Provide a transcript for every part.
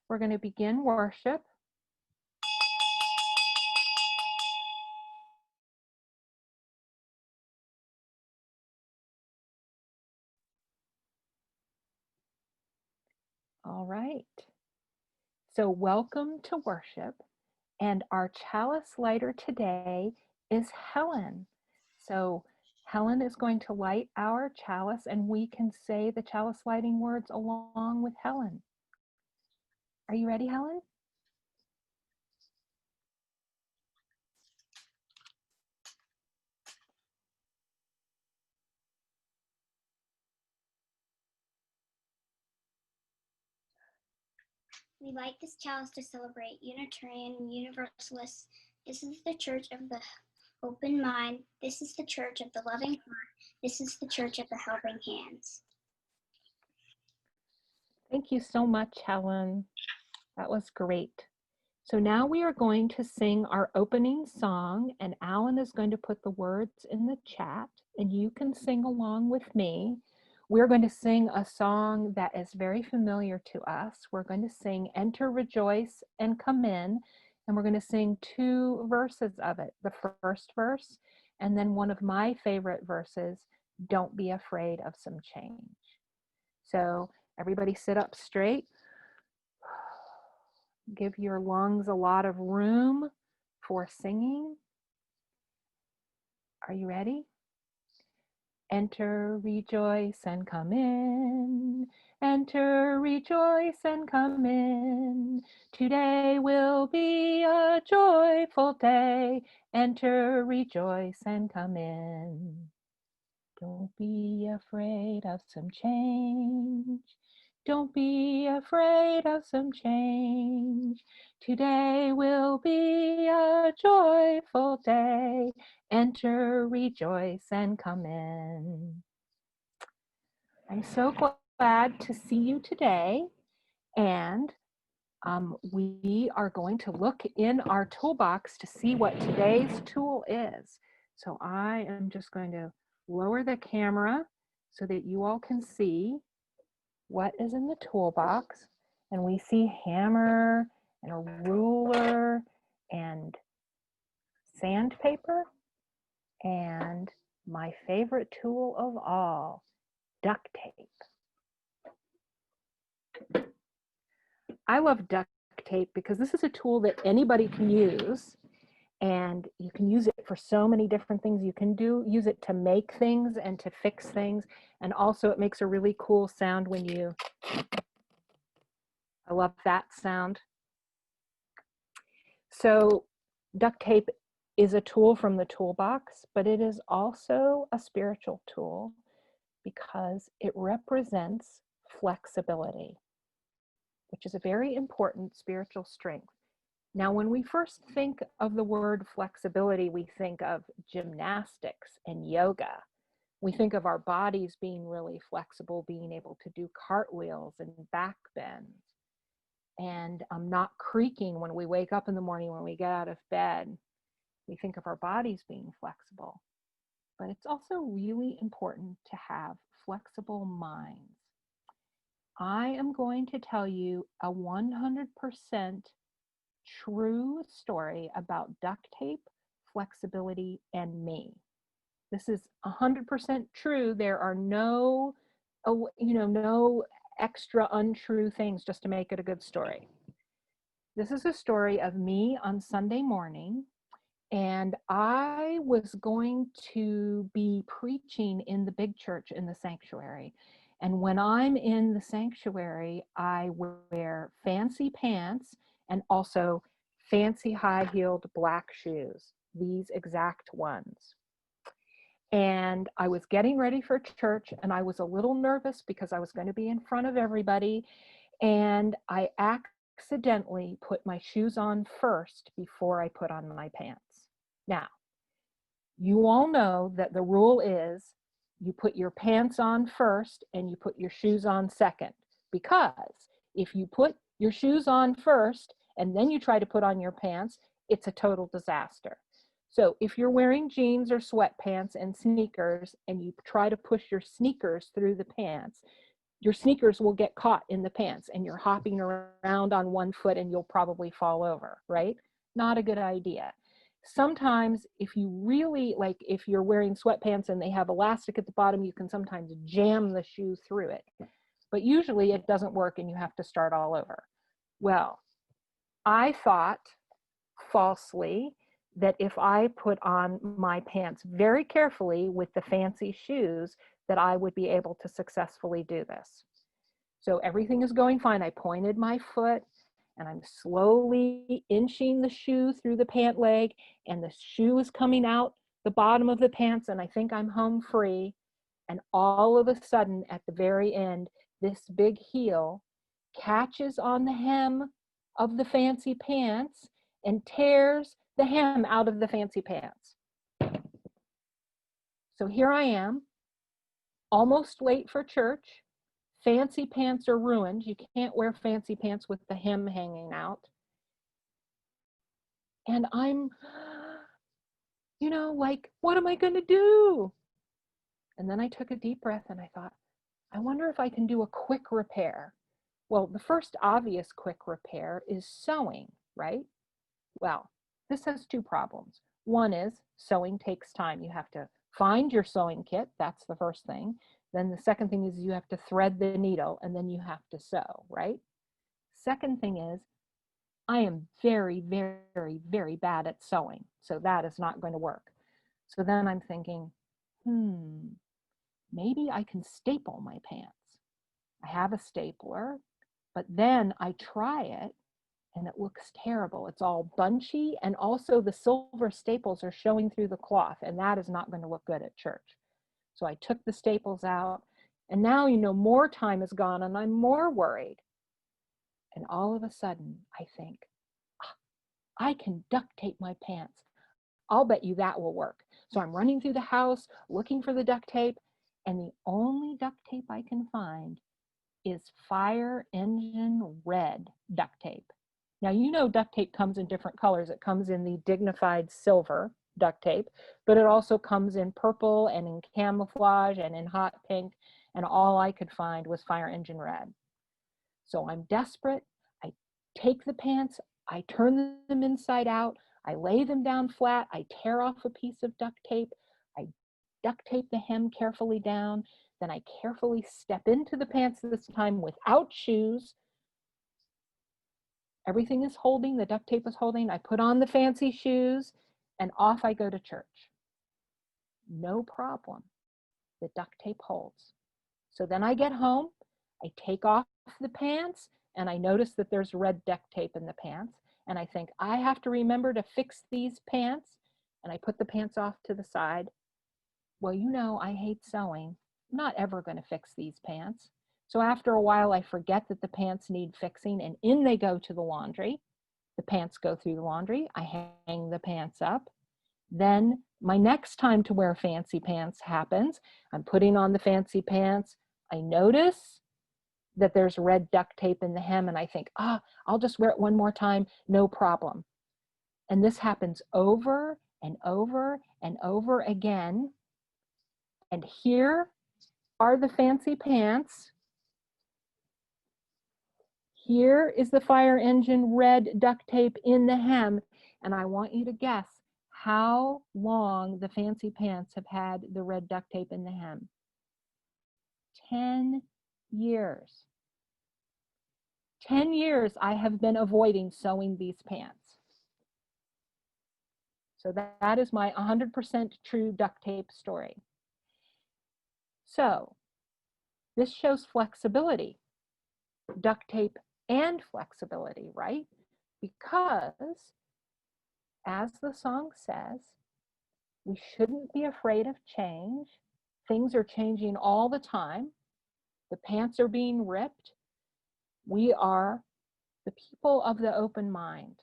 We're going to begin worship. All right. So welcome to worship. And our chalice lighter today is Helen. So Helen is going to light our chalice, and we can say the chalice lighting words along with Helen. Are you ready, Helen? We light this chalice to celebrate Unitarian and Universalists. This is the church of the open mind. This is the church of the loving heart. This is the church of the helping hands. Thank you so much, Helen. That was great. So now we are going to sing our opening song, and Alan is going to put the words in the chat, and you can sing along with me. We're going to sing a song that is very familiar to us. We're going to sing Enter, Rejoice, and Come In, and we're going to sing 2 verses of it. The first verse, and then one of my favorite verses, Don't Be Afraid of Some Change. So everybody sit up straight. Give your lungs a lot of room for singing. Are you ready? Enter, rejoice, and come in. Enter, rejoice, and come in. Today will be a joyful day. Enter, rejoice, and come in. Don't be afraid of some change. Don't be afraid of some change. Today will be a joyful day. Enter, rejoice, and come in. I'm so glad to see you today. And we are going to look in our toolbox to see what today's tool is. So I am just going to lower the camera so that you all can see what is in the toolbox. And we see hammer and a ruler and sandpaper and my favorite tool of all, duct tape. I love duct tape because this is a tool that anybody can use, and you can use it for so many different things. You can use it to make things and to fix things, and also it makes a really cool sound when you, I love that sound. So duct tape is a tool from the toolbox, but it is also a spiritual tool because it represents flexibility, which is a very important spiritual strength. Now, when we first think of the word flexibility, we think of gymnastics and yoga. We think of our bodies being really flexible, being able to do cartwheels and back bends, and not creaking when we wake up in the morning, when we get out of bed. We think of our bodies being flexible. But it's also really important to have flexible minds. I am going to tell you a 100% true story about duct tape, flexibility, and me. This is 100% true. There are no, no extra untrue things just to make it a good story. This is a story of me on Sunday morning, and I was going to be preaching in the big church in the sanctuary. And when I'm in the sanctuary, I wear fancy pants and also fancy high-heeled black shoes, these exact ones. And I was getting ready for church, and I was a little nervous because I was going to be in front of everybody, and I accidentally put my shoes on first before I put on my pants. Now, you all know that the rule is you put your pants on first and you put your shoes on second, because if you put your shoes on first and then you try to put on your pants, it's a total disaster. So if you're wearing jeans or sweatpants and sneakers and you try to push your sneakers through the pants, your sneakers will get caught in the pants and you're hopping around on one foot and you'll probably fall over, right? Not a good idea. Sometimes if you really, like if you're wearing sweatpants and they have elastic at the bottom, you can sometimes jam the shoe through it. But usually it doesn't work and you have to start all over. Well, I thought falsely that if I put on my pants very carefully with the fancy shoes, that I would be able to successfully do this. So everything is going fine. I pointed my foot and I'm slowly inching the shoe through the pant leg, and the shoe is coming out the bottom of the pants, and I think I'm home free. And all of a sudden, at the very end, this big heel catches on the hem of the fancy pants and tears the hem out of the fancy pants. So here I am, almost late for church. Fancy pants are ruined. You can't wear fancy pants with the hem hanging out. And I'm, like, what am I going to do? And then I took a deep breath and I thought, I wonder if I can do a quick repair. Well, the first obvious quick repair is sewing, right? Well, this has two problems. One is sewing takes time. You have to find your sewing kit. That's the first thing. Then the second thing is you have to thread the needle and then you have to sew, right? Second thing is I am very, very, very bad at sewing. So that is not going to work. So then I'm thinking, maybe I can staple my pants. I have a stapler, but then I try it and it looks terrible. It's all bunchy, and also the silver staples are showing through the cloth, and that is not going to look good at church. So I took the staples out, and now, more time has gone and I'm more worried. And all of a sudden, I think, I can duct tape my pants. I'll bet you that will work. So I'm running through the house looking for the duct tape, and the only duct tape I can find is fire engine red duct tape. Now, duct tape comes in different colors. It comes in the dignified silver duct tape, but it also comes in purple and in camouflage and in hot pink, and all I could find was fire engine red. So I'm desperate. I take the pants, I turn them inside out, I lay them down flat, I tear off a piece of duct tape, I duct tape the hem carefully down, then I carefully step into the pants this time without shoes. Everything is holding, the duct tape is holding. I put on the fancy shoes and off I go to church. No problem. The duct tape holds. So then I get home, I take off the pants, and I notice that there's red duct tape in the pants. And I think, I have to remember to fix these pants. And I put the pants off to the side. Well, I hate sewing. I'm not ever going to fix these pants. So after a while, I forget that the pants need fixing, and in they go to the laundry. The pants go through the laundry. I hang the pants up. Then my next time to wear fancy pants happens. I'm putting on the fancy pants. I notice that there's red duct tape in the hem, and I think, I'll just wear it one more time, no problem. And this happens over and over and over again. And here are the fancy pants. Here is the fire engine red duct tape in the hem. And I want you to guess how long the fancy pants have had the red duct tape in the hem. 10 years. 10 years I have been avoiding sewing these pants. So that is my 100% true duct tape story. So this shows flexibility, duct tape and flexibility, right? Because as the song says, we shouldn't be afraid of change. Things are changing all the time. The pants are being ripped. We are the people of the open mind.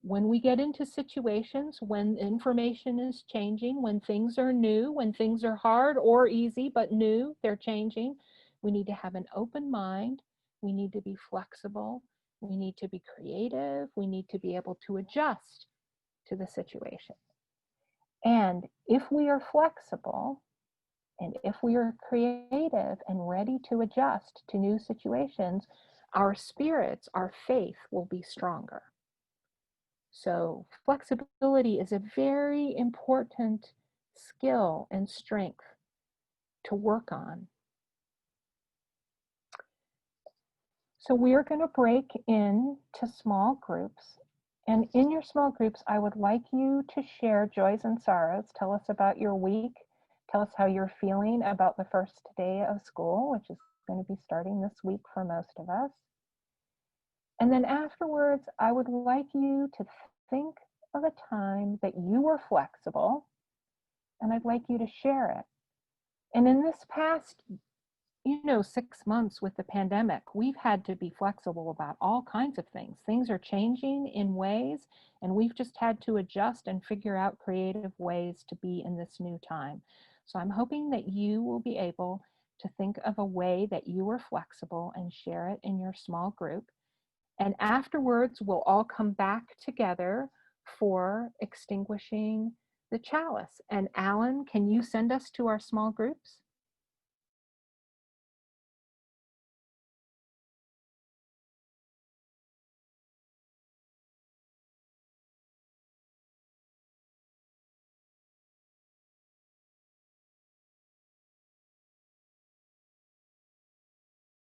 When we get into situations when information is changing, when things are new, when things are hard or easy but new, they're changing, we need to have an open mind. We need to be flexible. We need to be creative. We need to be able to adjust to the situation. And if we are flexible, And if we are creative and ready to adjust to new situations, our spirits, our faith will be stronger. So flexibility is a very important skill and strength to work on. So we are going to break into small groups. And in your small groups, I would like you to share joys and sorrows. Tell us about your week. Tell us how you're feeling about the first day of school, which is going to be starting this week for most of us. And then afterwards, I would like you to think of a time that you were flexible, and I'd like you to share it. And in this past 6 months with the pandemic, we've had to be flexible about all kinds of things. Things are changing in ways, and we've just had to adjust and figure out creative ways to be in this new time. So I'm hoping that you will be able to think of a way that you were flexible and share it in your small group. And afterwards, we'll all come back together for extinguishing the chalice. And Alan, can you send us to our small groups?